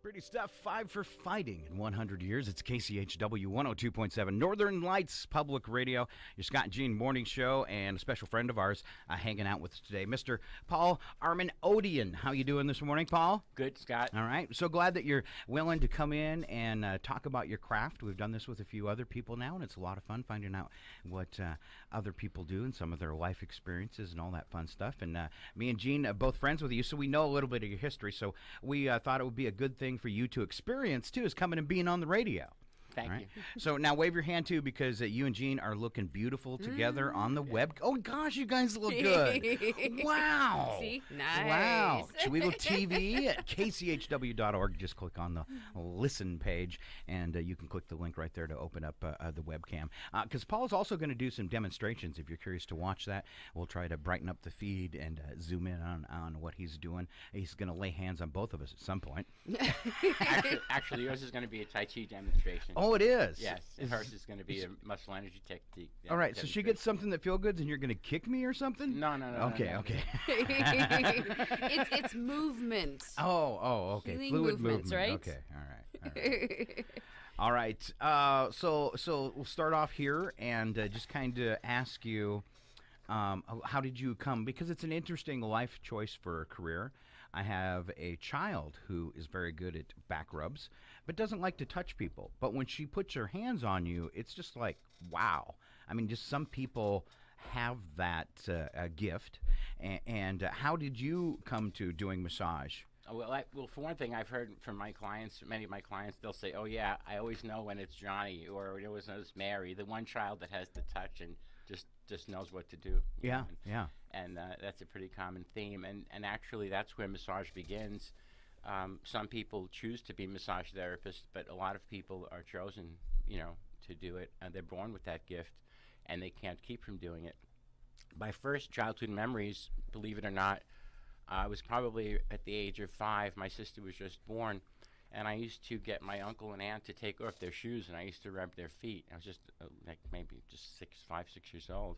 Pretty stuff. 5 for fighting in 100 years. It's KCHW 102.7 Northern Lights Public Radio. Your Scott and Jean morning show, and a special friend of ours hanging out with us today, Mr. Paul Armen Odian. How you doing this morning, Paul? Good, Scott. All right. So glad that you're willing to come in and talk about your craft. We've done this with a few other people now, and it's a lot of fun finding out what other people do and some of their life experiences and all that fun stuff. And me and Jean are both friends with you, so we know a little bit of your history. So we thought it would be a good thing for you to experience, too, is coming and being on the radio. Thank you. So now wave your hand, too, because you and Jean are looking beautiful together on the web. Oh, gosh, you guys look good. Wow. See? Nice. Wow. Chihuahua TV at kchw.org. Just click on the listen page, and you can click the link right there to open up the webcam. Because Paul's also going to do some demonstrations. If you're curious to watch that, we'll try to brighten up the feed and zoom in on what he's doing. He's going to lay hands on both of us at some point. Actually, yours is going to be a Tai Chi demonstration. Oh, it is? Yes. Hers is going to be a muscle energy technique. All right, so she gets something that feel good, and you're going to kick me or something? No. Okay. It's movement. Oh, okay. Healing Fluid movements, movement. right? Okay, all right. So we'll start off here and just kind of ask you, how did you come? Because it's an interesting life choice for a career. I have a child who is very good at back rubs, but doesn't like to touch people. But when she puts her hands on you, it's just like, wow. I mean, just some people have that gift. And how did you come to doing massage? Well, for one thing, I've heard from my clients, many of my clients, they'll say, oh, yeah, I always know when it's Johnny, or it always knows Mary, the one child that has the touch and just knows what to do. Yeah. And that's a pretty common theme. And actually, that's where massage begins. Some people choose to be massage therapists, but a lot of people are chosen, to do it. And they're born with that gift, and they can't keep from doing it. My first childhood memories, believe it or not, I was probably at the age of 5. My sister was just born, and I used to get my uncle and aunt to take off their shoes, and I used to rub their feet. I was just maybe just 5, 6 years old.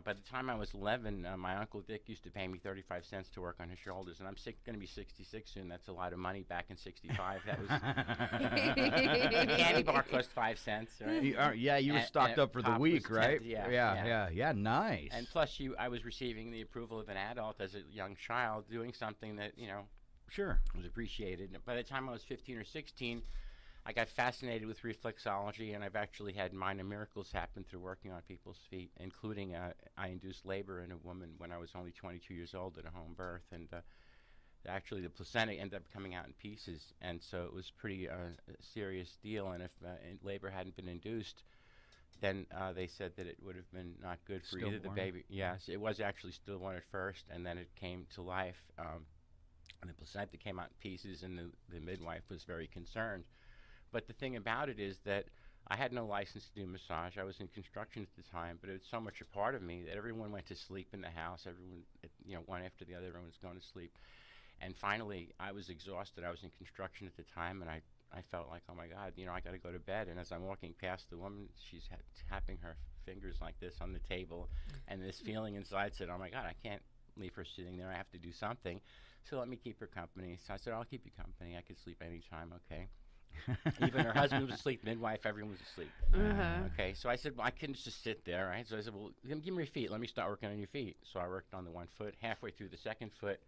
By the time I was 11, my Uncle Dick used to pay me 35 cents to work on his shoulders, and I'm going to be 66 soon. That's a lot of money. Back in 65, that was a candy bar cost 5 cents. Right? You were stocked up for the week, right? Yeah, nice. And plus, I was receiving the approval of an adult as a young child, doing something that sure was appreciated. By the time I was 15 or 16. I got fascinated with reflexology, and I've actually had minor miracles happen through working on people's feet, including I induced labor in a woman when I was only 22 years old at a home birth, and actually the placenta ended up coming out in pieces, and so it was pretty a serious deal, and if labor hadn't been induced, then they said that it would have been not good for either the baby. Yes, it was actually stillborn at first, and then it came to life, and the placenta came out in pieces, and the midwife was very concerned. But the thing about it is that I had no license to do massage. I was in construction at the time, but it was so much a part of me that everyone went to sleep in the house. Everyone, one after the other, everyone was going to sleep. And finally, I was exhausted. I was in construction at the time, and I felt like, oh, my God, I got to go to bed. And as I'm walking past the woman, she's tapping her fingers like this on the table, and this feeling inside said, oh, my God, I can't leave her sitting there. I have to do something. So let me keep her company. So I said, I'll keep you company. I could sleep anytime, okay? Even her husband was asleep, midwife, everyone was asleep. Okay, so I said, well, I couldn't just sit there, right? So I said, well, give me your feet. Let me start working on your feet. So I worked on the one foot. Halfway through the second foot,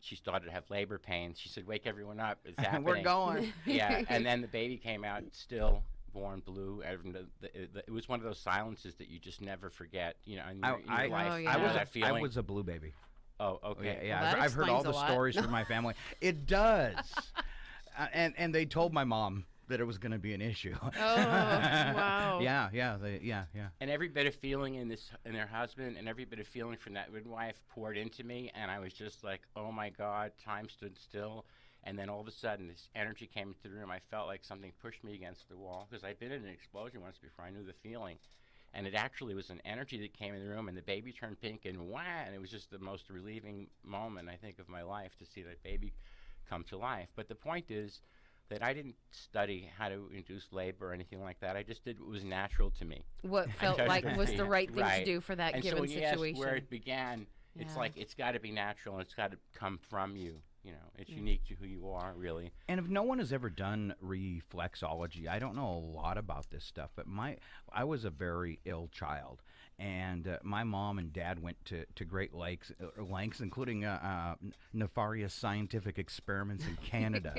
she started to have labor pains. She said, wake everyone up. It's happening. We're going. Yeah, and then the baby came out stillborn blue. It was one of those silences that you just never forget, in your life. I was a blue baby. Oh, okay. Yeah, Well, I've heard all the explains a lot. stories from my family. It does. And they told my mom that it was going to be an issue. Oh, wow. Yeah. And every bit of feeling in their husband, and every bit of feeling from that midwife poured into me, and I was just like, oh my God, time stood still. And then all of a sudden, this energy came into the room. I felt like something pushed me against the wall, because I'd been in an explosion once before. I knew the feeling. And it actually was an energy that came in the room, and the baby turned pink, and wah, and it was just the most relieving moment, I think, of my life, to see that baby come to life. But the point is that I didn't study how to induce labor or anything like that. I just did what was natural to me. What felt like was the right thing to do for that and given so when situation. you ask where it began, it's like it's got to be natural, and it's got to come from you. It's unique to who you are, really. And if no one has ever done reflexology, I don't know a lot about this stuff, but I was a very ill child, and my mom and dad went to great lengths, including nefarious scientific experiments in Canada,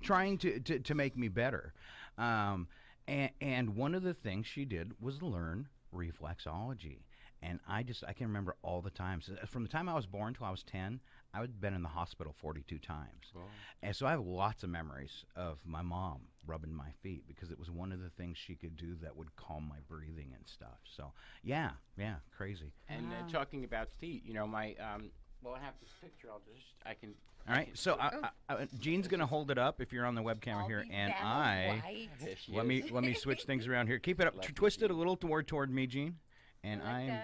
trying to make me better. And one of the things she did was learn reflexology. And I can remember all the times. From the time I was born till I was 10, I'd been in the hospital 42 times. Wow. And so I have lots of memories of my mom rubbing my feet because it was one of the things she could do that would calm my breathing and stuff. So, yeah, crazy. And talking about feet, I have this picture. I can. All right, so Jean's going to hold it up if you're on the web camera here, and let me switch things around here. Keep it up, twist it a little toward me, Jean. And I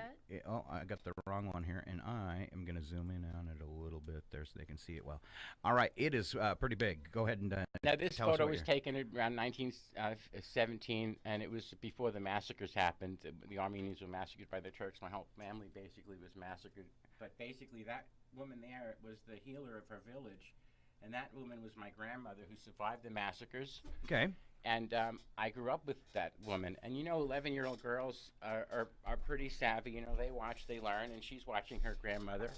got the wrong one here, and I am going to zoom in on it a little bit there so they can see it well. All right, it is pretty big. Go ahead and now this tell us photo what was taken around 1917, and it was before the massacres happened. The Armenians were massacred by the Turks. My whole family basically was massacred. But basically, that woman there was the healer of her village, and that woman was my grandmother who survived the massacres. Okay. And I grew up with that woman. And 11-year-old girls are pretty savvy. They watch, they learn, and she's watching her grandmother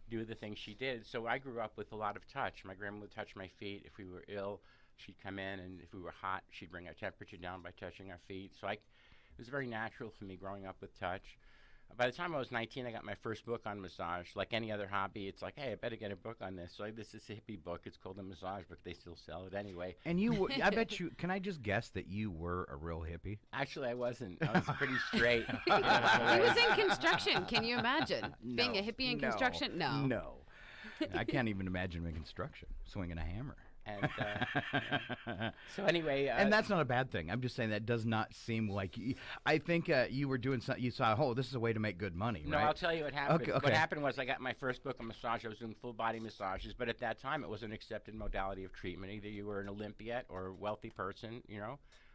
do the things she did. So I grew up with a lot of touch. My grandmother would touch my feet. If we were ill, she'd come in, and if we were hot, she'd bring our temperature down by touching our feet. So it was very natural for me growing up with touch. By the time I was 19, I got my first book on massage. Like any other hobby, it's like, hey, I better get a book on this. So this is a hippie book. It's called a massage book. They still sell it anyway. And I bet you, can I just guess that you were a real hippie? Actually, I wasn't. I was pretty straight. He was in construction. Can you imagine being a hippie in construction? No. I can't even imagine him in construction, swinging a hammer. And so anyway, and that's not a bad thing. I'm just saying that does not seem like I think you were doing something. You saw, this is a way to make good money, no, right? I'll tell you what happened. Okay. What happened was I got my first book on massage. I was doing full body massages, but at that time it was an accepted modality of treatment. Either you were an Olympiad or a wealthy person,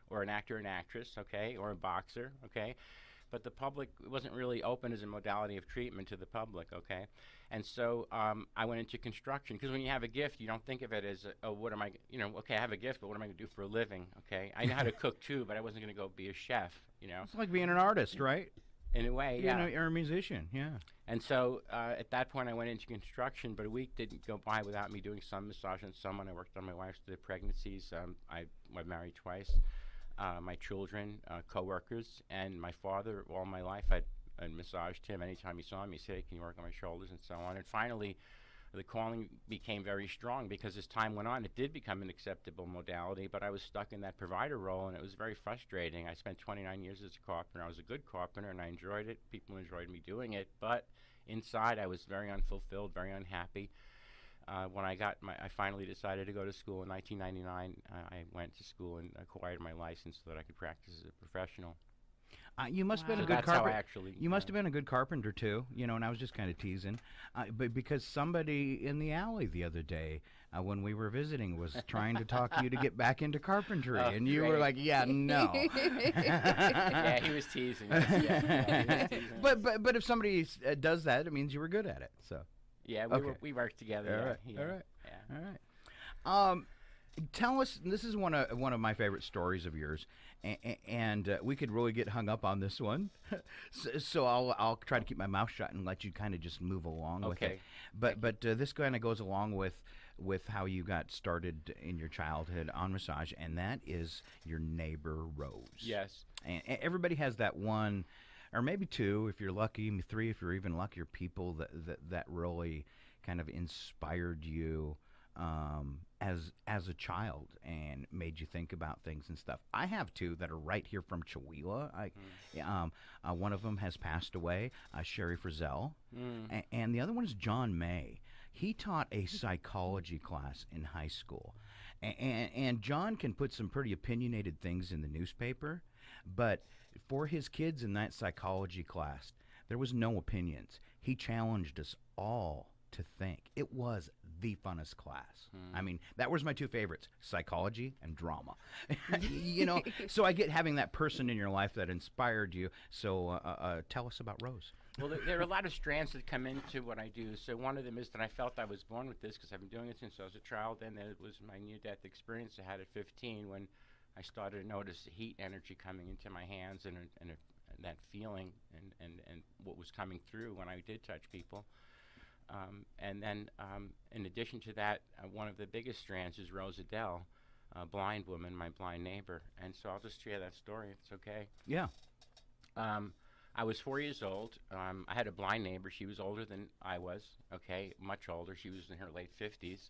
or an actor and actress, okay, or a boxer, okay. But the public wasn't really open as a modality of treatment to the public, okay? And so I went into construction, because when you have a gift, you don't think of it as, what am I, okay, I have a gift, but what am I going to do for a living, okay? I know how to cook, too, but I wasn't going to go be a chef, It's like being an artist, right? In a way, yeah. You're a musician, yeah. And so at that point, I went into construction, but a week didn't go by without me doing some massage on someone. I worked on my wife's pregnancies. I married twice. My children, co-workers, and my father. All my life, I massaged him. Anytime he saw me, he'd say, hey, can you work on my shoulders, and so on. And finally, the calling became very strong, because as time went on, it did become an acceptable modality, but I was stuck in that provider role, and it was very frustrating. I spent 29 years as a carpenter. I was a good carpenter, and I enjoyed it. People enjoyed me doing it, but inside, I was very unfulfilled, very unhappy. When I finally decided to go to school in 1999. I went to school and acquired my license so that I could practice as a professional. You must have been a So good that's how I carpenter. actually. You must have been a good carpenter too, and I was just kind of teasing, but because somebody in the alley the other day when we were visiting was trying to talk you to get back into carpentry, and you were great. like, "Yeah, no." Yeah, he was teasing. He was teasing. But if somebody does that, it means you were good at it. So. Yeah, we worked together. All right. Yeah. All right. Yeah. All right. Tell us. This is one of my favorite stories of yours, and we could really get hung up on this one. so I'll try to keep my mouth shut and let you kind of just move along with it. But this kind of goes along with how you got started in your childhood on massage, and that is your neighbor Rose. Yes. And everybody has that one. Or maybe two, if you're lucky, maybe three, if you're even luckier, people that really kind of inspired you as a child and made you think about things and stuff. I have two that are right here from Chihuahua. One of them has passed away, Sherry Frizzell, and the other one is John May. He taught a psychology class in high school, and John can put some pretty opinionated things in the newspaper, but for his kids in that psychology class, there was no opinions. He challenged us all to think. It was the funnest class. I mean, that was my two favorites, psychology and drama. So I get having that person in your life that inspired you. So tell us about Rose. Well, there are a lot of strands that come into what I do. So one of them is that I felt I was born with this because I've been doing it since I was a child. And then it was my near-death experience I had at 15 when I started to notice the heat energy coming into my hands and that feeling and what was coming through when I did touch people. And then in addition to that, one of the biggest strands is Rose Adele, a blind woman, my blind neighbor. And so I'll just share that story if it's okay. Yeah. I was 4 years old. I had a blind neighbor. She was older than I was, okay, much older. She was in her late 50s.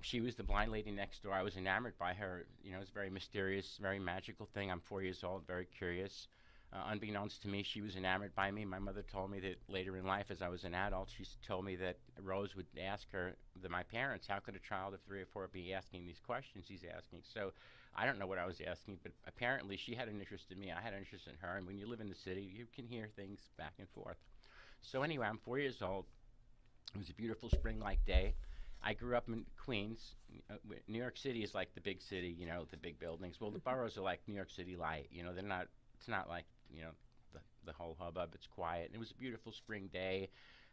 She was the blind lady next door. I was enamored by her. You know, it's a very mysterious, very magical thing. I'm 4 years old, very curious. Unbeknownst to me, she was enamored by me. My mother told me that later in life, as I was an adult, she told me that Rose would ask my parents, how could a child of 3 or 4 be asking these questions he's asking? So I don't know what I was asking, but apparently she had an interest in me. I had an interest in her. And when you live in the city, you can hear things back and forth. So anyway, I'm 4 years old. It was a beautiful spring-like day. I grew up in Queens. New York City is like the big city, you know, the big buildings. Well, the boroughs are like New York City light. You know, it's not like, you know, the whole hubbub. It's quiet. And it was a beautiful spring day,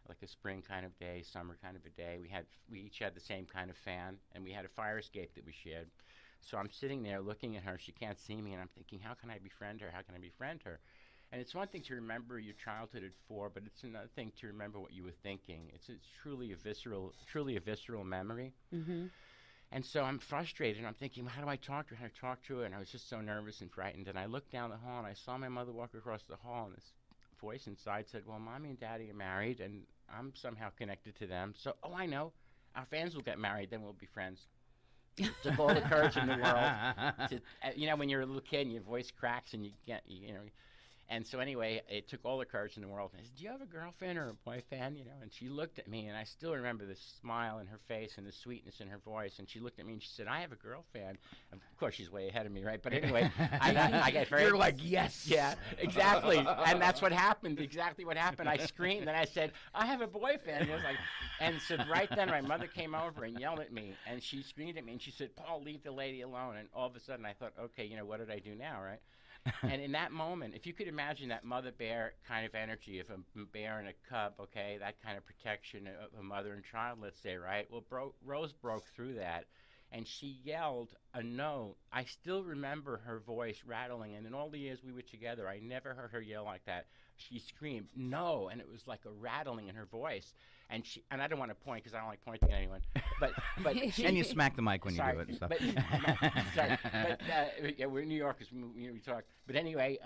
like a spring kind of day, summer kind of a day. We each had the same kind of fan, and we had a fire escape that we shared. So I'm sitting there looking at her. She can't see me, and I'm thinking, how can I befriend her? How can I befriend her? And it's one thing to remember your childhood at 4, but it's another thing to remember what you were thinking. It's truly a visceral memory. Mm-hmm. And so I'm frustrated, and I'm thinking, how do I talk to her? How do I talk to her? And I was just so nervous and frightened. And I looked down the hall, and I saw my mother walk across the hall, and this voice inside said, well, Mommy and Daddy are married, and I'm somehow connected to them. So, I know. Our fans will get married, then we'll be friends. Took all the courage in the world. You know, when you're a little kid and your voice cracks and you know. And so anyway, it took all the courage in the world. And I said, do you have a girlfriend or a boyfriend? You know, and she looked at me, and I still remember the smile in her face and the sweetness in her voice. And she looked at me and she said, I have a girlfriend. Of course, she's way ahead of me, right? But anyway, I got very... You're like, yes. Yeah, exactly. And that's what happened, exactly what happened. I screamed, and I said, I have a boyfriend. And it was like, and so right then, my mother came over and yelled at me, and she screamed at me, and she said, Paul, leave the lady alone. And all of a sudden, I thought, okay, you know, what did I do now, right? And in that moment, if you could imagine that mother-bear kind of energy of a bear and a cub, okay, that kind of protection of a mother and child, let's say, right? Well, Rose broke through that, and she yelled a no. I still remember her voice rattling, and in all the years we were together, I never heard her yell like that. She screamed, no, and it was like a rattling in her voice. And I don't want to point because I don't like pointing at anyone. But and you smack the mic when you do it and stuff. Yeah, we're New Yorkers. We talk. But anyway,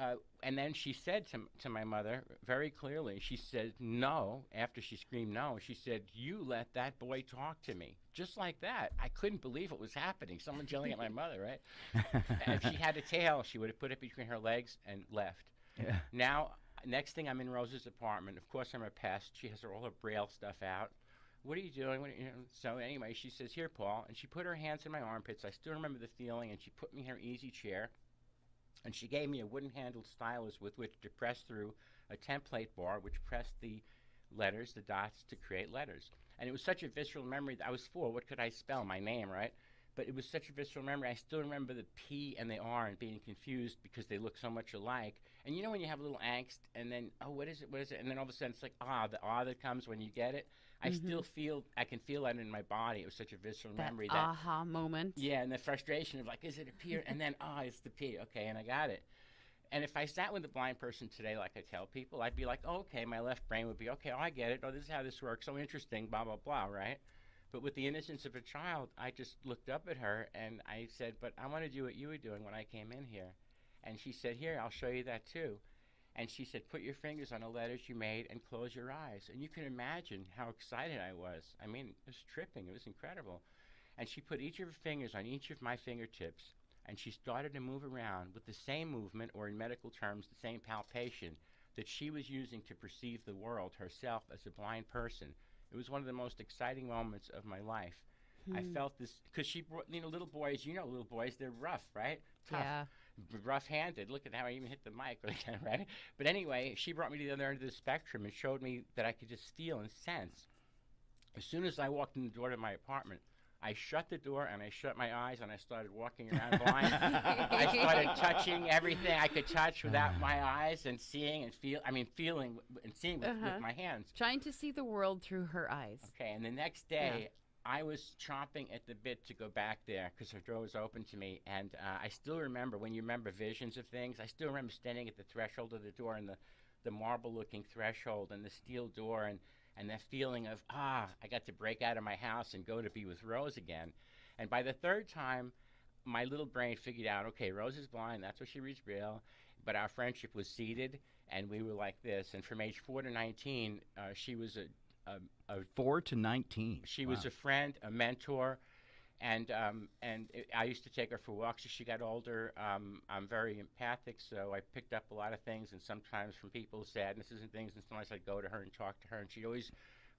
and then she said to my mother very clearly, she said no, after she screamed no, she said, you let that boy talk to me. Just like that. I couldn't believe what was happening. Someone's yelling at my mother, right? And if she had a tail, she would have put it between her legs and left. Yeah. Now, next thing, I'm in Rose's apartment. Of course, I'm a pest. She has all her Braille stuff out. What are you doing? So anyway, she says, here, Paul. And she put her hands in my armpits. I still remember the feeling. And she put me in her easy chair. And she gave me a wooden-handled stylus with which to press through a template bar, which pressed the letters, the dots, to create letters. And it was such a visceral memory. That I was 4. What could I spell? My name, right? But it was such a visceral memory. I still remember the P and the R and being confused because they look so much alike. And you know when you have a little angst and then, oh, what is it? And then all of a sudden it's like, the R that comes when you get it. I still I can feel that in my body. It was such a visceral memory. That aha moment. Yeah, and the frustration of like, is it a P? And then, it's the P. Okay, and I got it. And if I sat with a blind person today, like I tell people, I'd be like, okay, my left brain would be, okay, I get it. Oh, this is how this works. So interesting, blah, blah, blah, right? But with the innocence of a child, I just looked up at her and I said, but I want to do what you were doing when I came in here. And she said, here, I'll show you that too. And she said, put your fingers on the letters you made and close your eyes. And you can imagine how excited I was. I mean, it was tripping. It was incredible. And she put each of her fingers on each of my fingertips, and she started to move around with the same movement, or in medical terms, the same palpation that she was using to perceive the world herself as a blind person. It was one of the most exciting moments of my life. I felt this, because she brought, little boys, little boys, they're rough, right? Tough. Yeah. Rough-handed. Look at how I even hit the mic, right? But anyway, she brought me to the other end of the spectrum and showed me that I could just feel and sense As soon as I walked in the door to my apartment, I shut the door and I shut my eyes and I started walking around blind. I started touching everything I could touch without my eyes and seeing and feeling and seeing with my hands. Trying to see the world through her eyes. Okay, and the next day, I was chomping at the bit to go back there because her door was open to me. And I still remember, when you remember visions of things, I still remember standing at the threshold of the door and the marble-looking threshold and the steel door and that feeling of, I got to break out of my house and go to be with Rose again. And by the third time, my little brain figured out, okay, Rose is blind, that's what she reads Braille, but our friendship was seeded, and we were like this. And from age 4 to 19, she was a 4 to 19. She was a friend, a mentor, and I used to take her for walks as she got older. I'm very empathic, so I picked up a lot of things, and sometimes from people's sadnesses and things, and sometimes I'd go to her and talk to her, and she'd always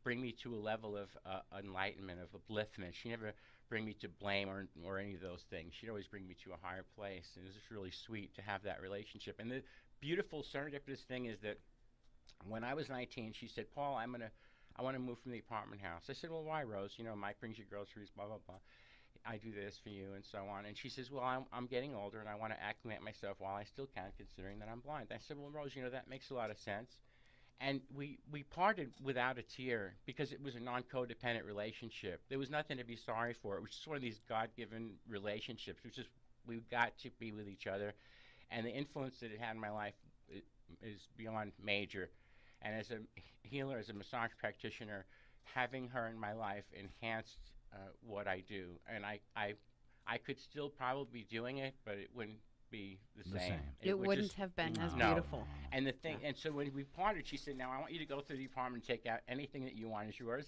bring me to a level of enlightenment, of upliftment. She never bring me to blame or any of those things. She'd always bring me to a higher place, and it was just really sweet to have that relationship. And the beautiful serendipitous thing is that when I was 19, she said, Paul, I want to move from the apartment house. I said, well, why, Rose? You know, Mike brings you groceries, blah, blah, blah. I do this for you and so on. And she says, well, I'm getting older and I want to acclimate myself while I still can, considering that I'm blind. I said, well, Rose, you know, that makes a lot of sense. And we parted without a tear because it was a non-codependent relationship. There was nothing to be sorry for. It was just one of these God-given relationships. It was just, we got to be with each other. And the influence that it had in my life is beyond major. And as a healer, as a massage practitioner, having her in my life enhanced what I do. And I could still probably be doing it, but it wouldn't be the same. It wouldn't have been as beautiful. And the thing, and so when we parted, she said, now I want you to go through the apartment and take out anything that you want is yours.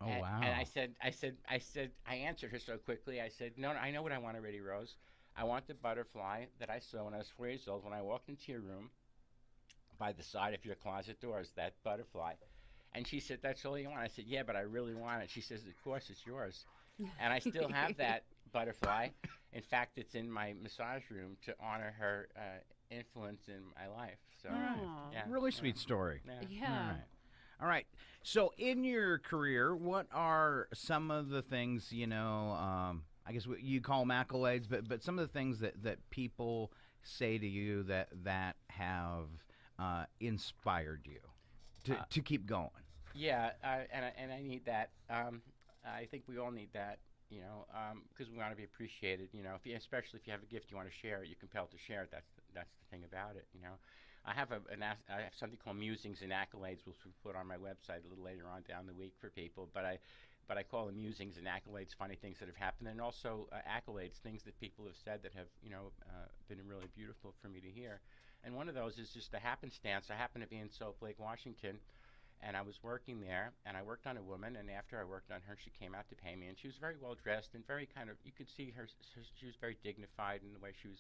Oh, wow. And I answered her so quickly. I said, no, I know what I want already, Rose. I want the butterfly that I saw when I was 4 years old when I walked into your room by the side of your closet doors, that butterfly. And she said, that's all you want? I said, yeah, but I really want it. She says, of course, it's yours. And I still have that butterfly. In fact, it's in my massage room to honor her influence in my life. So, yeah. Really sweet story. Yeah. All right. So in your career, what are some of the things, you know, I guess you call them accolades, but some of the things that people say to you that have inspired you to keep going? Yeah, and I need that. I think we all need that, you know, because we want to be appreciated. You know, especially if you have a gift you want to share it, you're compelled to share it. That's the thing about it. You know, I have I have something called Musings and Accolades, which we put on my website a little later on down the week for people. But I call them musings and accolades, funny things that have happened, and also accolades, things that people have said that have, you know, been really beautiful for me to hear. And one of those is just a happenstance. I happened to be in Soap Lake, Washington, and I was working there, and I worked on a woman, and after I worked on her, she came out to pay me, and she was very well dressed and very kind of, you could see her, she was very dignified in the way she was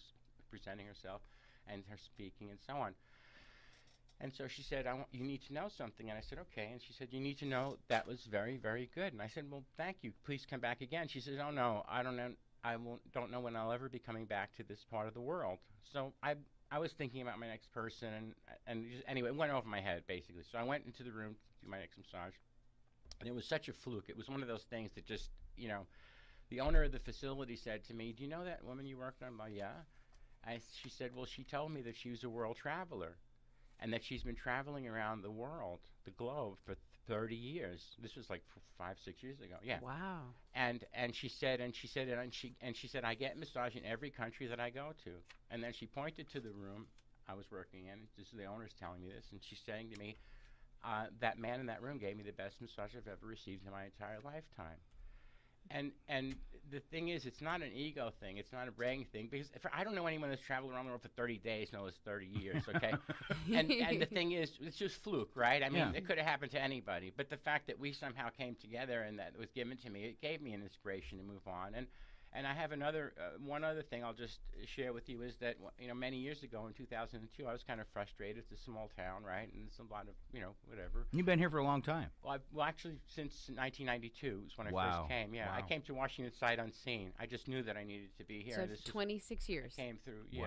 presenting herself and her speaking and so on. And so she said, you need to know something. And I said, okay. And she said, you need to know that was very, very good. And I said, well, thank you. Please come back again. She says, oh, no, I don't know. Don't know when I'll ever be coming back to this part of the world. So I was thinking about my next person, and just, anyway, it went over my head, basically. So I went into the room to do my next massage. And it was such a fluke. It was one of those things that just, you know, the owner of the facility said to me, do you know that woman you worked on? Well, yeah. She said, well, she told me that she was a world traveler, and that she's been traveling around the world, the globe, for 30 years. This was like 5, 6 years ago. Yeah. Wow. And she said, I get massage in every country that I go to. And then she pointed to the room I was working in. This is the owner's telling me this, and she's saying to me, that man in that room gave me the best massage I've ever received in my entire lifetime. And the thing is, it's not an ego thing. It's not a bragging thing, because I don't know anyone that's traveled around the world for 30 days knows 30 years, okay? and the thing is, it's just fluke, right? I mean, it could have happened to anybody. But the fact that we somehow came together and that was given to me, it gave me an inspiration to move on. And I have one other thing I'll just share with you is that, you know, many years ago in 2002, I was kind of frustrated. It's a small town, right? And it's a lot of, you know, whatever. You've been here for a long time. Well, actually, since 1992 was when I first came. Yeah, I came to Washington sight unseen. I just knew that I needed to be here. So it's 26 years. I came through, 26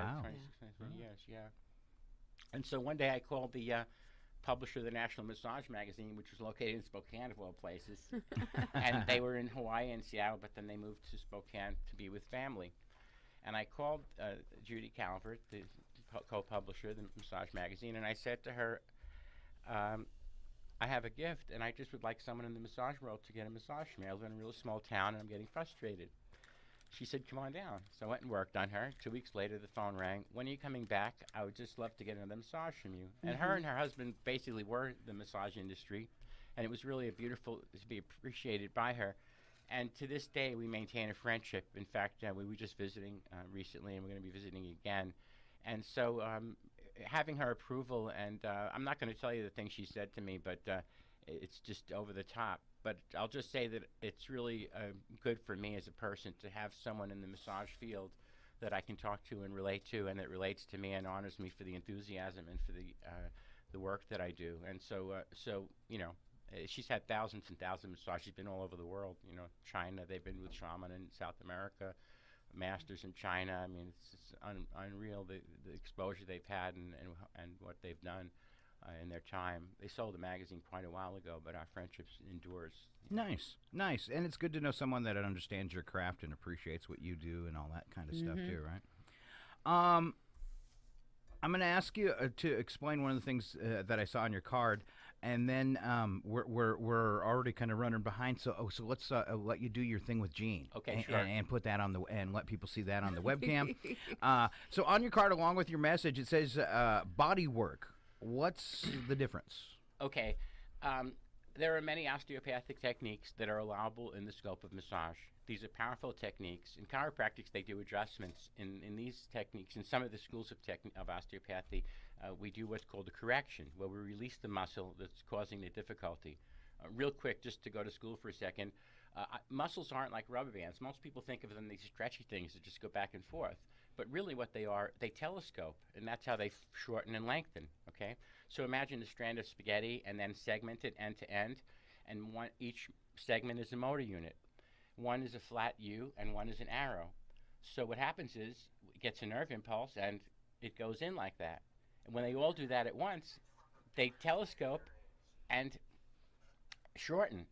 years, yeah. And so one day I called the publisher of the National Massage Magazine, which was located in Spokane, of all places. And they were in Hawaii and Seattle, but then they moved to Spokane to be with family. And I called Judy Calvert, the co-publisher of the Massage Magazine, and I said to her, I have a gift, and I just would like someone in the massage world to get a massage from me. I live in a really small town, and I'm getting frustrated. She said, come on down. So I went and worked on her. 2 weeks later, the phone rang. When are you coming back? I would just love to get another massage from you. And her and her husband basically were the massage industry, and it was really a beautiful to be appreciated by her. And to this day, we maintain a friendship. In fact, we were just visiting recently, and we're going to be visiting again. And so having her approval, and I'm not going to tell you the things she said to me, but it's just over the top. But I'll just say that it's really good for me as a person to have someone in the massage field that I can talk to and relate to, and that relates to me and honors me for the enthusiasm and for the work that I do. And so you know, she's had thousands and thousands of massages. She's been all over the world. You know, China. They've been with shaman in South America, masters in China. I mean, it's unreal the exposure they've had and what they've done in their time. They sold the magazine quite a while ago, but our friendship endures. Nice, nice. And it's good to know someone that understands your craft and appreciates what you do and all that kind of stuff too, right? I'm going to ask you to explain one of the things that I saw on your card, and then we're already kind of running behind. So let's let you do your thing with Gene. Okay, sure. And put that on and let people see that on the webcam. So on your card, along with your message, it says body work. What's the difference? Okay. There are many osteopathic techniques that are allowable in the scope of massage. These are powerful techniques. In chiropractics, they do adjustments. In these techniques, in some of the schools of osteopathy, we do what's called a correction, where we release the muscle that's causing the difficulty. Real quick, just to go to school for a second, muscles aren't like rubber bands. Most people think of them as these stretchy things that just go back and forth. But really what they are, they telescope, and that's how they shorten and lengthen, okay? So imagine a strand of spaghetti and then segment it end to end, and each segment is a motor unit. One is a flat U, and one is an arrow. So what happens is, it gets a nerve impulse, and it goes in like that. And when they all do that at once, they telescope and shorten,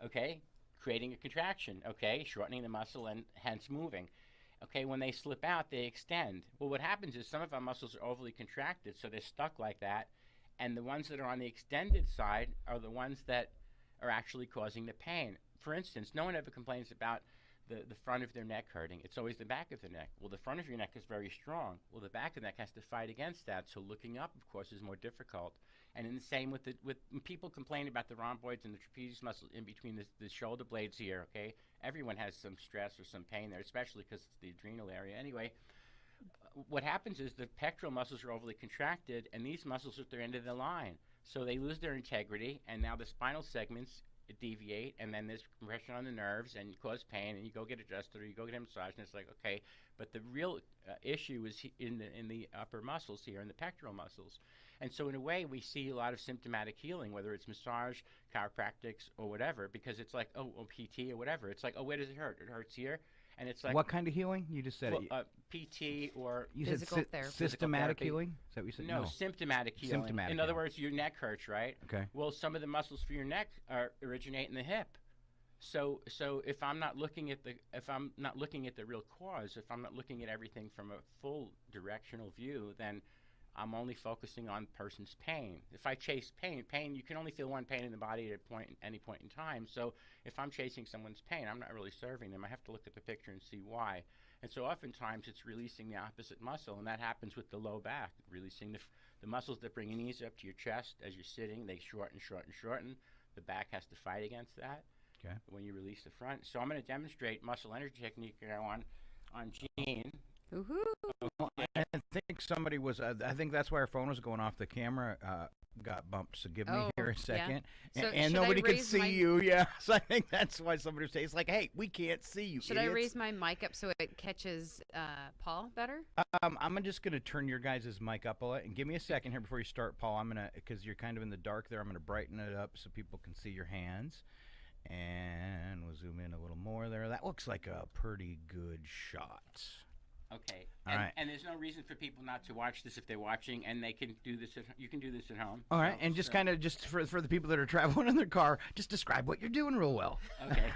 okay? Creating a contraction, okay? Shortening the muscle and hence moving. Okay, when they slip out, they extend. Well, what happens is some of our muscles are overly contracted, so they're stuck like that, and the ones that are on the extended side are the ones that are actually causing the pain. For instance, no one ever complains about the front of their neck hurting. It's always the back of the neck. Well, the front of your neck is very strong. Well, the back of the neck has to fight against that, so looking up, of course, is more difficult. And in the same with when people complain about the rhomboids and the trapezius muscle in between the shoulder blades here, okay? Everyone has some stress or some pain there, especially because it's the adrenal area. Anyway, what happens is the pectoral muscles are overly contracted, and these muscles are at their end of the line. So they lose their integrity, and now the spinal segments deviate, and then there's compression on the nerves, and you cause pain, and you go get adjusted, or you go get a massage, and it's like, okay. But the real issue is in the upper muscles here, in the pectoral muscles. And so in a way, we see a lot of symptomatic healing, whether it's massage, chiropractics, or whatever, because it's like, oh, PT or whatever. It's like, oh, where does it hurt? It hurts here. And it's like, what kind of healing? You just said well, PT or you physical said therapy. systematic healing? Is that what you said? No, symptomatic healing. Symptomatic in other healing. words, your neck hurts, right? Okay. Well, some of the muscles for your neck originate in the hip. So if I'm not looking at the real cause, if I'm not looking at everything from a full directional view, then I'm only focusing on person's pain. If I chase pain, you can only feel one pain in the body at any point in time. So if I'm chasing someone's pain, I'm not really serving them. I have to look at the picture and see why. And so oftentimes it's releasing the opposite muscle, and that happens with the low back, releasing the muscles that bring your knees up to your chest as you're sitting. They shorten, shorten, shorten. The back has to fight against that. Okay. When you release the front. So I'm going to demonstrate muscle energy technique now on Gene. Woohoo! I think somebody was. I think that's why our phone was going off. The camera got bumped. So give me here a second. So and nobody could see you. Yeah. So I think that's why somebody was saying, it's like, hey, we can't see you. Should idiots. I raise my mic up so it catches Paul better? I'm just gonna turn your guys' mic up a lot, and give me a second here before you start, Paul. I'm gonna, because you're kind of in the dark there. I'm gonna brighten it up so people can see your hands. And we'll zoom in a little more there. That looks like a pretty good shot. Okay. All right. And there's no reason for people not to watch this if they're watching, and they can do this. You can do this at home. All right, and just kind of just for the people that are traveling in their car, just describe what you're doing real well. Okay.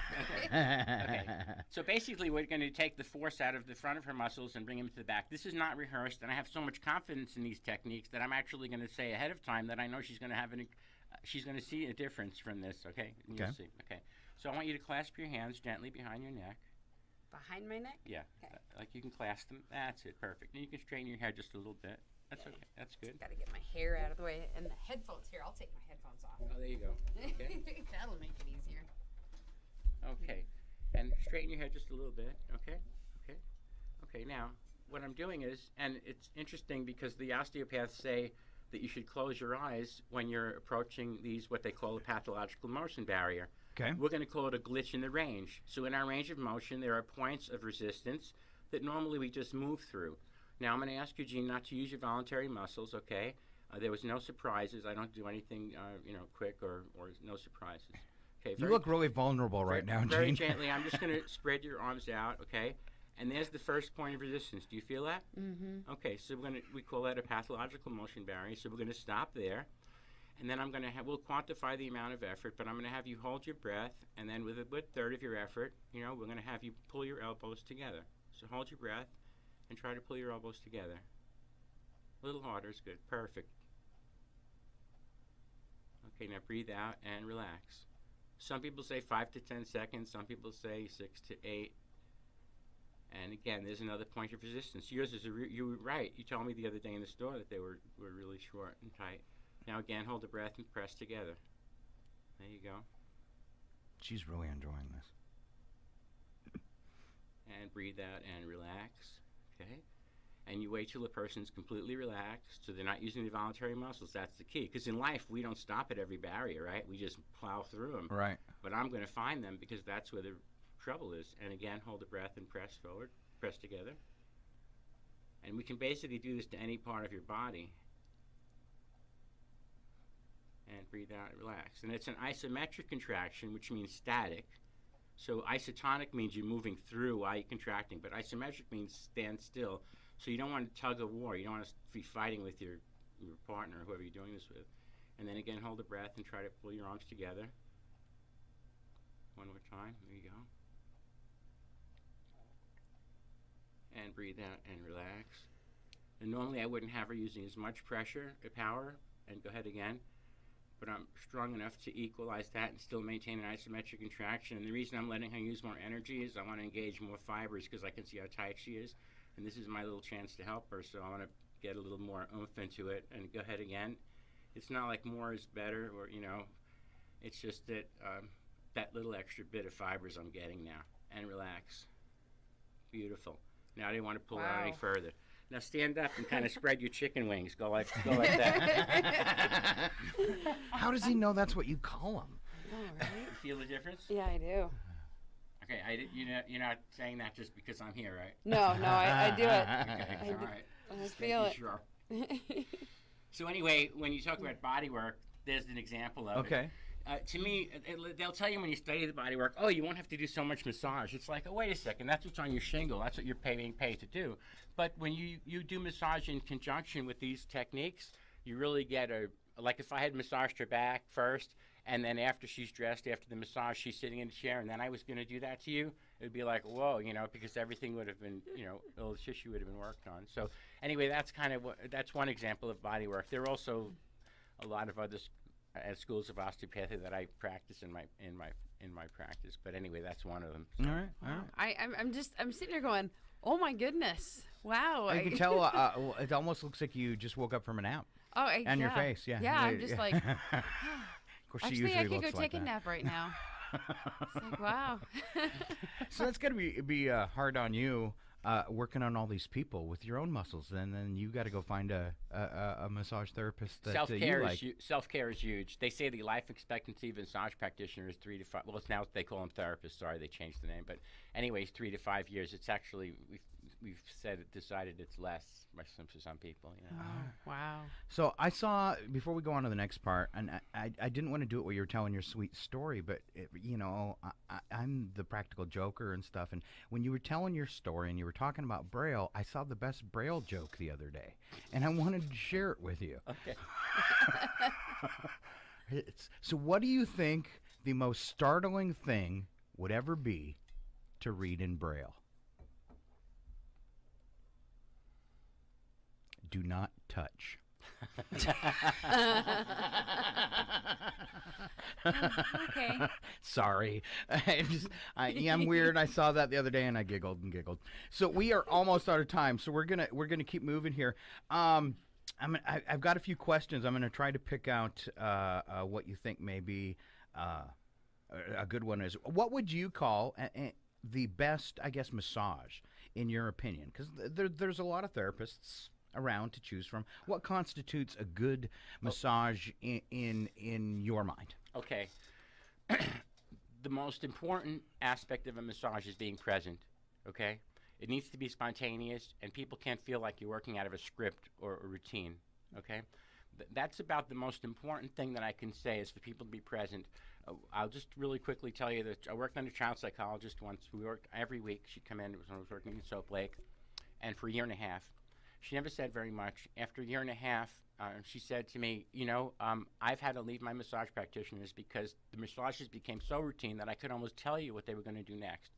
Okay. So basically, we're going to take the force out of the front of her muscles and bring them to the back. This is not rehearsed, and I have so much confidence in these techniques that I'm actually going to say ahead of time that I know she's going to have she's going to see a difference from this. Okay. And you'll see. Okay. So I want you to clasp your hands gently behind your neck. Behind my neck? Yeah. Okay. Like you can clasp them. That's it. Perfect. And you can straighten your head just a little bit. That's okay. That's good. Got to get my hair out of the way. And the headphones here. I'll take my headphones off. Oh, there you go. Okay. That'll make it easier. Okay. And straighten your head just a little bit. Okay. Okay. Okay. Now, what I'm doing is, and it's interesting because the osteopaths say that you should close your eyes when you're approaching these, what they call a pathological motion barrier. Okay. We're going to call it a glitch in the range. So in our range of motion, there are points of resistance that normally we just move through. Now, I'm going to ask you, Gene, not to use your voluntary muscles, okay? There was no surprises. I don't do anything, quick or no surprises. Okay. You look really vulnerable right now, Gene. Very gently. I'm just going to spread your arms out, okay? And there's the first point of resistance. Do you feel that? Mm-hmm. Okay, so we call that a pathological motion barrier. So we're going to stop there. And then we'll quantify the amount of effort, but I'm going to have you hold your breath, and then with a good third of your effort, we're going to have you pull your elbows together. So hold your breath and try to pull your elbows together. A little harder is good. Perfect. Okay, now breathe out and relax. Some people say 5 to 10 seconds. Some people say 6 to 8. And again, there's another point of resistance. Yours is you were right. You told me the other day in the store that they were really short and tight. Now again, hold the breath and press together. There you go. She's really enjoying this. And breathe out and relax. Okay. And you wait till the person's completely relaxed, so they're not using the voluntary muscles. That's the key. Because in life, we don't stop at every barrier, right? We just plow through them. Right. But I'm going to find them because that's where the trouble is. And again, hold the breath and press forward. Press together. And we can basically do this to any part of your body. And breathe out and relax. And it's an isometric contraction, which means static. So isotonic means you're moving through while you're contracting, but isometric means stand still. So you don't want to tug of war. You don't want to be fighting with your partner, whoever you're doing this with. And then again, hold the breath and try to pull your arms together. One more time. There you go. And breathe out and relax. And normally I wouldn't have her using as much pressure or power. And go ahead again. But I'm strong enough to equalize that and still maintain an isometric contraction. And the reason I'm letting her use more energy is I want to engage more fibers because I can see how tight she is. And this is my little chance to help her, so I want to get a little more oomph into it. And go ahead again. It's not like more is better, or, it's just that that little extra bit of fibers I'm getting now. And relax. Beautiful. Now I didn't want to pull it out any further. Now stand up and kind of spread your chicken wings. Go like that. How does he know that's what you call them? Right? Feel the difference? Yeah, I do. Okay, you're not saying that just because I'm here, right? No, I do it. Okay, all right. I Just feel making it. Sure. So anyway, when you talk about body work, there's an example of it. Okay. To me, they'll tell you when you study the body work, oh, you won't have to do so much massage. It's like, oh, wait a second, that's what's on your shingle. That's what you're being paid to do. But when you do massage in conjunction with these techniques, you really get like if I had massaged her back first, and then after she's dressed, after the massage, she's sitting in a chair, and then I was going to do that to you, it would be like, whoa, because everything would have been, all the tissue would have been worked on. So anyway, that's one example of body work. There are also a lot of other schools of osteopathy that I practice in my practice. But anyway, that's one of them. So. All right. I'm sitting here going, oh my goodness, wow. You can tell it almost looks like you just woke up from a nap. Oh, and your face, yeah. Yeah, I'm just like. Of course, actually, she usually I could looks go like take a that. nap right now. It's like, wow. So that's got to be hard on you working on all these people with your own muscles, and then you got to go find a massage therapist that you like. Self-care is huge. They say the life expectancy of a massage practitioner is 3 to 5. Well, it's now they call them therapists. Sorry, they changed the name. But anyways, 3 to 5 years. It's actually we've decided it's less for some people. Oh, wow. So I saw, before we go on to the next part, and I didn't want to do it while you were telling your sweet story, but, I'm the practical joker and stuff, and when you were telling your story and you were talking about Braille, I saw the best Braille joke the other day, and I wanted to share it with you. Okay. So what do you think the most startling thing would ever be to read in Braille? Do not touch. Okay. Sorry. I'm weird. I saw that the other day and I giggled and giggled. So we are almost out of time. So we're gonna keep moving here. I've got a few questions. I'm gonna try to pick out what you think may be a good one. Is what would you call the best, I guess, massage in your opinion? Because there's a lot of therapists around to choose from. What constitutes a good massage in your mind? Okay. The most important aspect of a massage is being present, okay? It needs to be spontaneous, and people can't feel like you're working out of a script or a routine, okay? That's about the most important thing that I can say is for people to be present. I'll just really quickly tell you that I worked under a child psychologist once. We worked every week. She'd come in. It was when I was working in Soap Lake, and for a year and a half. She never said very much. After a year and a half, she said to me, I've had to leave my massage practitioners because the massages became so routine that I could almost tell you what they were going to do next.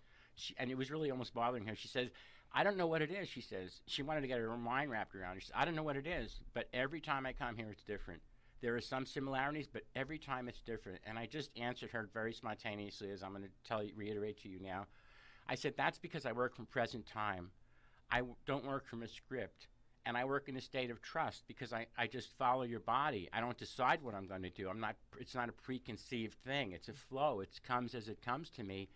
And it was really almost bothering her. She says, I don't know what it is, she says. She wanted to get her mind wrapped around it. She said, I don't know what it is, but every time I come here, it's different. There are some similarities, but every time it's different. And I just answered her very spontaneously, as I'm going to reiterate to you now. I said, that's because I work from present time. I don't work from a script. And I work in a state of trust because I just follow your body. I don't decide what I'm going to do. It's not a preconceived thing. It's a flow. It comes as it comes to me.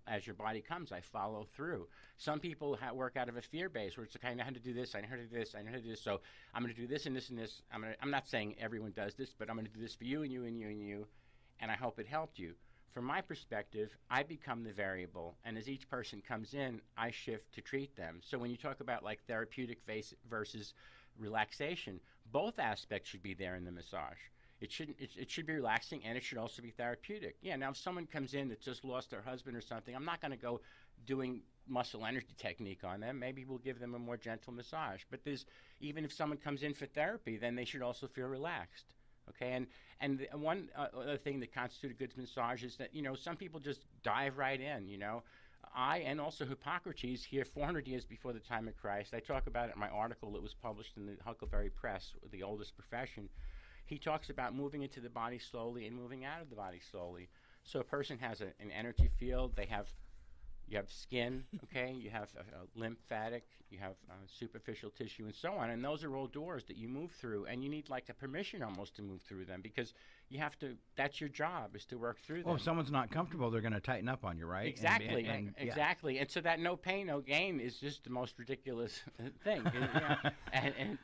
As your body comes, I follow through. Some people work out of a fear base where it's okay, I know how to do this, I know how to do this, I know how to do this, so I'm going to do this and this and this. I'm not saying everyone does this, but I'm going to do this for you and you and you and you, and I hope it helped you. From my perspective, I become the variable, and as each person comes in, I shift to treat them. So when you talk about like therapeutic versus relaxation, both aspects should be there in the massage. It should be relaxing, and it should also be therapeutic. Yeah, now if someone comes in that just lost their husband or something, I'm not going to go doing muscle energy technique on them. Maybe we'll give them a more gentle massage. But even if someone comes in for therapy, then they should also feel relaxed. Okay, and one other thing that constitutes a good massage is that, some people just dive right in, I, and also Hippocrates, here 400 years before the time of Christ, I talk about it in my article that was published in the Huckleberry Press, the oldest profession. He talks about moving into the body slowly and moving out of the body slowly. So a person has an energy field. You have skin, okay? You have lymphatic, you have superficial tissue, and so on. And those are all doors that you move through, and you need like a permission almost to move through them because you have to. That's your job, is to work through them. Well, if someone's not comfortable, they're going to tighten up on you, right? Exactly, exactly. And so that no pain, no gain is just the most ridiculous thing. And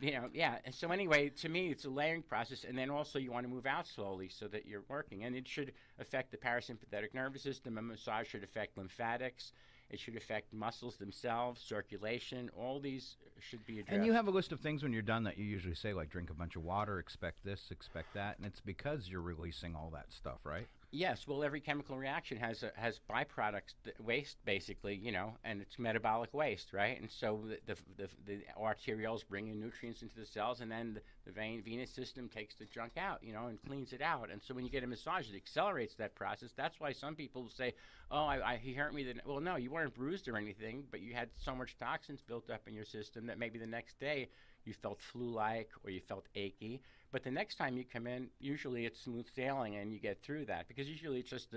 so anyway, to me, it's a layering process, and then also you want to move out slowly so that you're working, and it should affect the parasympathetic nervous system. A massage should affect lymphatics. It should affect muscles themselves, circulation. All these should be addressed. And you have a list of things when you're done that you usually say, like drink a bunch of water, expect this, expect that, and it's because you're releasing all that stuff, right? Yes, well, every chemical reaction has byproducts, waste basically, and it's metabolic waste, right? And so the arterioles bring in nutrients into the cells, and then the venous system takes the junk out, and cleans it out. And so when you get a massage, it accelerates that process. That's why some people say, "Oh, he hurt me." Well, no, you weren't bruised or anything, but you had so much toxins built up in your system that maybe the next day you felt flu-like or you felt achy. But the next time you come in, usually it's smooth sailing and you get through that, because usually it's just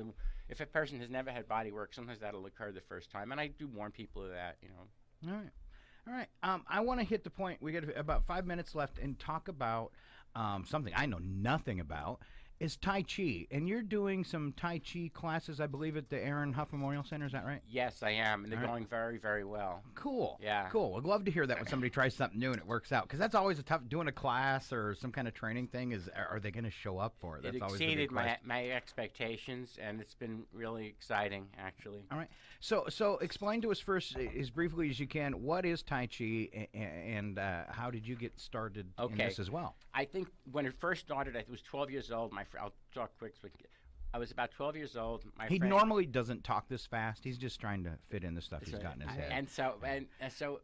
if a person has never had body work, sometimes that'll occur the first time, and I do warn people of that. All right. I want to hit the point. We got about 5 minutes left and talk about something I know nothing about, is Tai Chi, and you're doing some Tai Chi classes, I believe, at the Aaron Huff Memorial Center. Is that right? Yes, I am, and they're going very, very well. Cool. Yeah. Cool. I'd love to hear that when somebody tries something new and it works out, because that's always a tough. Doing a class or some kind of training thing are they going to show up for it? That's It always the big exceeded question. my expectations, and it's been really exciting, actually. All right. So explain to us first, as briefly as you can, what is Tai Chi, and how did you get started in this as well? I think when it first started, I was 12 years old. I'll talk quick. I was about 12 years old. He normally doesn't talk this fast. He's just trying to fit in the stuff he's got in his head. And so when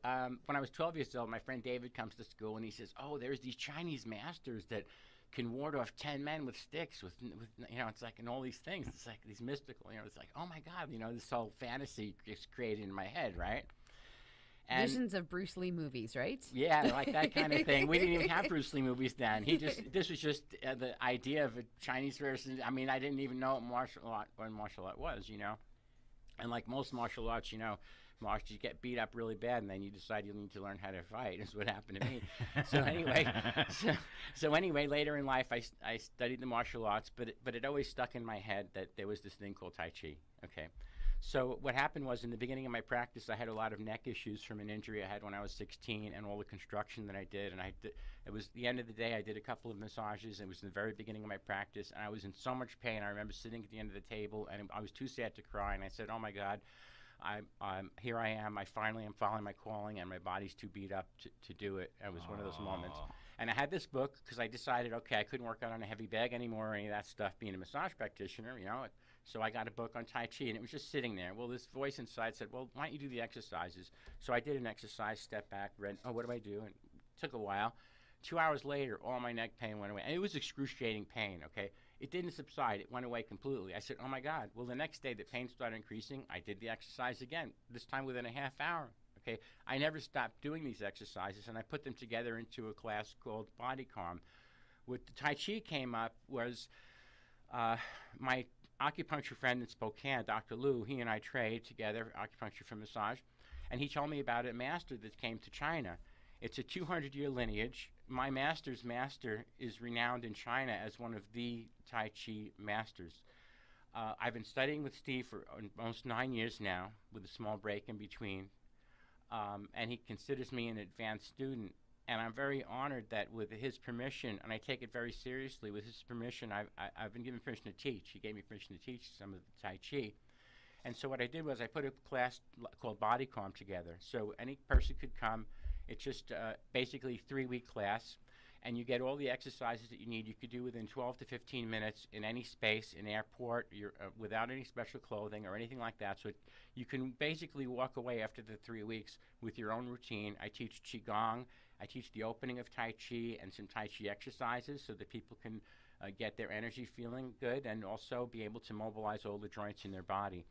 I was 12 years old, my friend David comes to school and he says, "Oh, there's these Chinese masters that can ward off 10 men with sticks with it's like, and all these things. It's like these mystical, it's like, oh my God, this whole fantasy is created in my head, right?" And visions of Bruce Lee movies, right? Yeah, like that kind of thing. We didn't even have Bruce Lee movies then. This was just the idea of a Chinese version. I mean, I didn't even know what martial art was, And like most martial arts, you get beat up really bad, and then you decide you need to learn how to fight. Is what happened to me. So anyway, later in life, I studied the martial arts, but it always stuck in my head that there was this thing called Tai Chi. Okay. So what happened was, in the beginning of my practice, I had a lot of neck issues from an injury I had when I was 16, and all the construction that I did. And it was the end of the day. I did a couple of massages. It was the very beginning of my practice, and I was in so much pain. I remember sitting at the end of the table, and I was too sad to cry. And I said, "Oh my God, here I am. I finally am following my calling, and my body's too beat up to do it." It was one of those moments. And I had this book because I decided, okay, I couldn't work out on a heavy bag anymore or any of that stuff, being a massage practitioner, So I got a book on Tai Chi, and it was just sitting there. Well, this voice inside said, "Well, why don't you do the exercises?" So I did an exercise, stepped back, read, "Oh, what do I do?" And it took a while. 2 hours later, all my neck pain went away. And it was excruciating pain, okay? It didn't subside. It went away completely. I said, "Oh, my God." Well, the next day, the pain started increasing. I did the exercise again, this time within a half hour, okay? I never stopped doing these exercises, and I put them together into a class called Body Calm. What the Tai Chi came up was my acupuncture friend in Spokane, Dr. Lou. He and I trade together, acupuncture for massage, and he told me about a master that came to China. It's a 200-year lineage. My master's master is renowned in China as one of the Tai Chi masters. I've been studying with Steve for almost 9 years now, with a small break in between, and he considers me an advanced student. And I'm very honored that with his permission, and I take it very seriously, with his permission, I've been given permission to teach. He gave me permission to teach some of the Tai Chi. And so what I did was I put a class called Body Calm together. So any person could come. It's just basically a 3-week class, and you get all the exercises that you need. You could do within 12 to 15 minutes in any space, in airport, without any special clothing or anything like that. So you can basically walk away after the 3 weeks with your own routine. I teach Qigong. I teach the opening of Tai Chi and some Tai Chi exercises so that people can get their energy feeling good and also be able to mobilize all the joints in their body.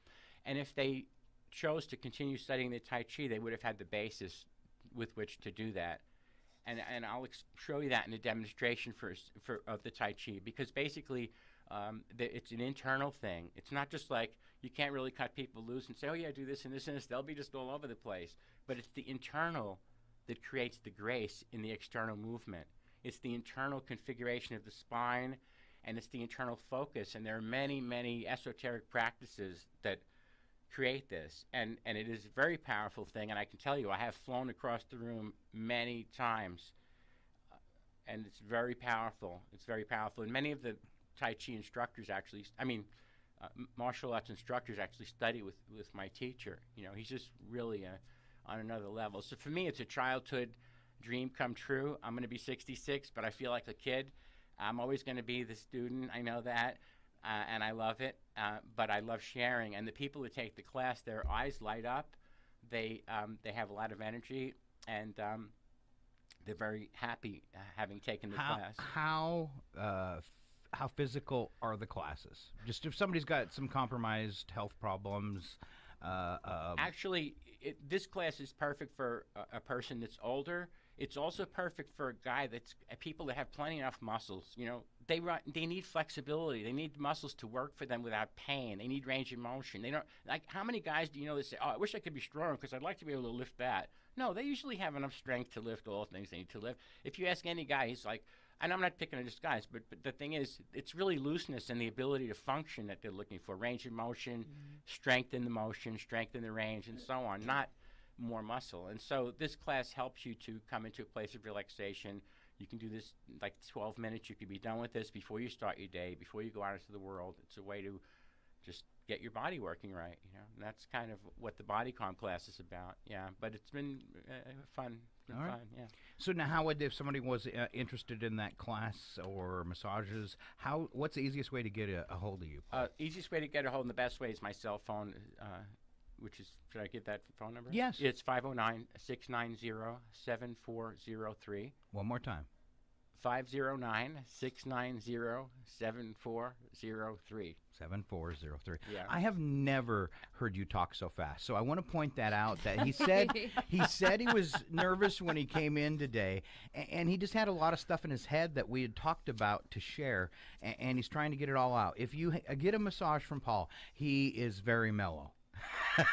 And if they chose to continue studying the Tai Chi, they would have had the basis with which to do that. And I'll show you that in a demonstration of the Tai Chi, because basically it's an internal thing. It's not just like you can't really cut people loose and say, "Oh yeah, do this and this and this." They'll be just all over the place. But it's the internal that creates the grace in the external movement. It's the internal configuration of the spine, and it's the internal focus. And there are many, many esoteric practices that create this. And it is a very powerful thing. And I can tell you, I have flown across the room many times. And it's very powerful. It's very powerful. And many of the Tai Chi instructors martial arts instructors actually study with my teacher. He's just really on another level. So for me, it's a childhood dream come true. I'm going to be 66, but I feel like a kid. I'm always going to be the student. I know that, and I love it. But I love sharing. And the people who take the class, their eyes light up. They have a lot of energy, and they're very happy having taken the class. How physical are the classes? Just if somebody's got some compromised health problems. Actually, this class is perfect for a person that's older. It's also perfect for a guy people that have plenty enough muscles. They need flexibility. They need muscles to work for them without pain. They need range of motion. They don't how many guys do you know that say, "Oh, I wish I could be stronger because I'd like to be able to lift that." No, they usually have enough strength to lift all the things they need to lift. If you ask any guy, he's like, and I'm not picking on this guys, but the thing is, it's really looseness and the ability to function that they're looking for. Range of motion, strength in the motion, strength in the range, and so on, not more muscle. And so this class helps you to come into a place of relaxation. You can do this like 12 minutes. You can be done with this before you start your day, before you go out into the world. It's a way to just get your body working right, you know. And that's kind of what the body calm class is about. Yeah, but it's been fun. All right. Fun, yeah. So now, how would, if somebody was interested in that class or massages, what's the easiest way to get a hold of you? Easiest way to get a hold, and the best way is my cell phone, which is, should I give that phone number? Yes. It's 509-690-7403. One more time. 509-690-7403. 7403. Yeah. I have never heard you talk so fast, so I want to point that out. That he said he was nervous when he came in today, and he just had a lot of stuff in his head that we had talked about to share, and he's trying to get it all out. If you get a massage from Paul, he is very mellow.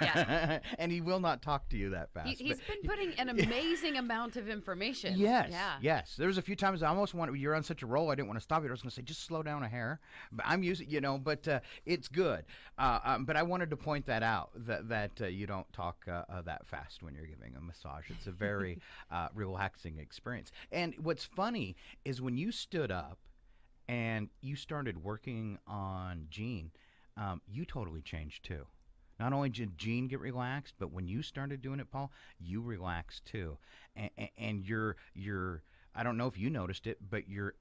Yeah. And he will not talk to you that fast. He's been putting an amazing amount of information. Yes, Yeah. yes. There was a few times I almost wanted, you're on such a roll, I didn't want to stop you. I was going to say, just slow down a hair. But I'm using, but it's good. But I wanted to point that out, that you don't talk that fast when you're giving a massage. It's a very relaxing experience. And what's funny is when you stood up and you started working on Gene, you totally changed too. Not only did Gene get relaxed, but when you started doing it, Paul, you relaxed too. And your I don't know if you noticed it, but your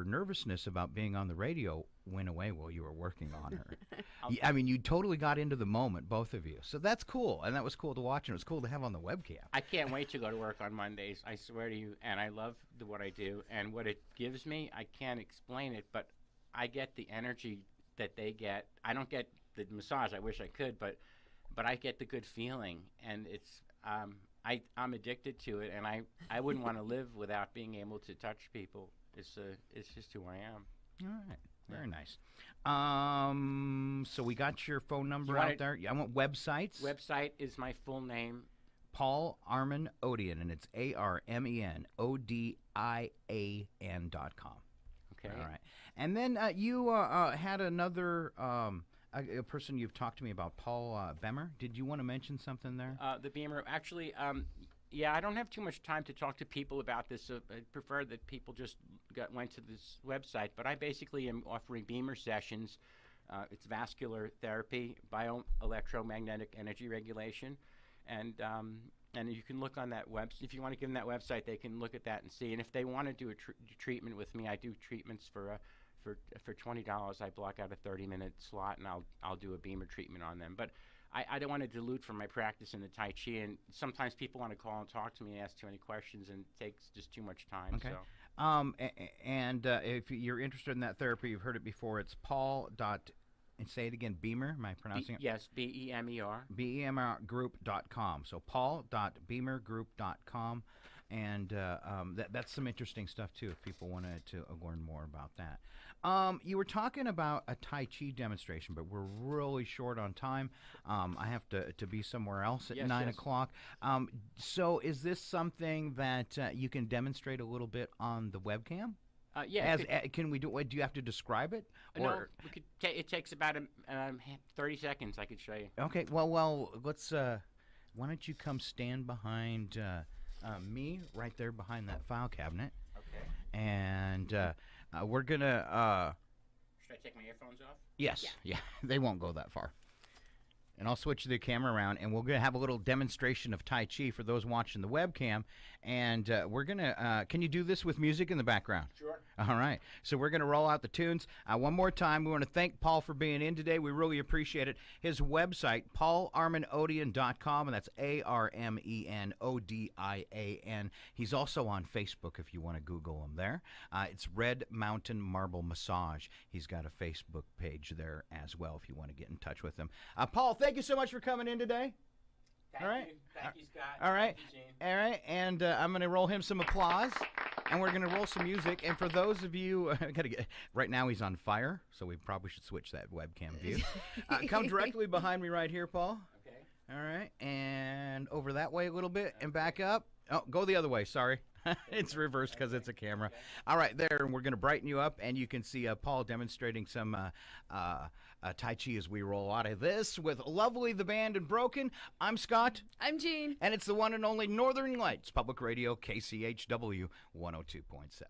nervousness about being on the radio went away while you were working on her. I mean, you totally got into the moment, both of you. So that's cool, and that was cool to watch, and it was cool to have on the webcam. I can't wait to go to work on Mondays. I swear to you, and I love what I do. And what it gives me, I can't explain it, but I get the energy that they get. I don't get the massage. I wish I could, but I get the good feeling, and it's I'm addicted to it, and I wouldn't want to live without being able to touch people. It's just who I am. All right, very nice. So we got your phone number want out it- there. I want websites. Website is my full name. Paul Armen Odian, and it's ARMENODIAN.com. Okay. All right, and then you had another. A person you've talked to me about, Paul Bemer. Did you want to mention something there? The Beamer, actually, yeah, I don't have too much time to talk to people about this. So I prefer that people just went to this website. But I basically am offering Beamer sessions. It's vascular therapy, bioelectromagnetic energy regulation, and you can look on that website. If you want to give them that website, they can look at that and see. And if they want to do a treatment with me, I do treatments for $20. I block out a 30-minute slot, and I'll do a Beamer treatment on them. But I don't want to dilute from my practice in the Tai Chi, and sometimes people want to call and talk to me and ask too many questions, and it takes just too much time. Okay. So. And if you're interested in that therapy, you've heard it before. It's Paul. And say it again, Beamer. Am I pronouncing it? Yes, BEMER. BEMRgroup.com. So paul.beamergroup.com. And that's some interesting stuff, too, if people wanted to learn more about that. You were talking about a Tai Chi demonstration, but we're really short on time. I have to be somewhere else at 9 o'clock. So is this something that you can demonstrate a little bit on the webcam? Yeah. Can we do it? Do you have to describe it? No, we could it takes about 30 seconds. I could show you. Okay. Well, let's. Why don't you come stand behind me right there behind that file cabinet? Okay. And we're gonna. Should I take my earphones off? Yes. Yeah. They won't go that far. And I'll switch the camera around, and we're going to have a little demonstration of Tai Chi for those watching the webcam. And we're going to can you do this with music in the background? Sure. All right. So we're going to roll out the tunes. One more time, we want to thank Paul for being in today. We really appreciate it. His website, paularmenodian.com, and that's ARMENODIAN. He's also on Facebook if you want to Google him there. It's Red Mountain Marble Massage. He's got a Facebook page there as well if you want to get in touch with him. Paul, thank you so much for coming in today. Thank you, Scott. All right. Thank you, Gene. All right. And I'm going to roll him some applause, and we're going to roll some music. And for those of you, right now he's on fire, so we probably should switch that webcam view. Come directly behind me right here, Paul. Okay. All right. And over that way a little bit and back up. Oh, go the other way. Sorry. It's reversed because it's a camera. All right, there, and we're going to brighten you up, and you can see Paul demonstrating some Tai Chi as we roll out of this with Lovely the Band and Broken. I'm Scott. I'm Jean. And it's the one and only Northern Lights Public Radio, KCHW 102.7.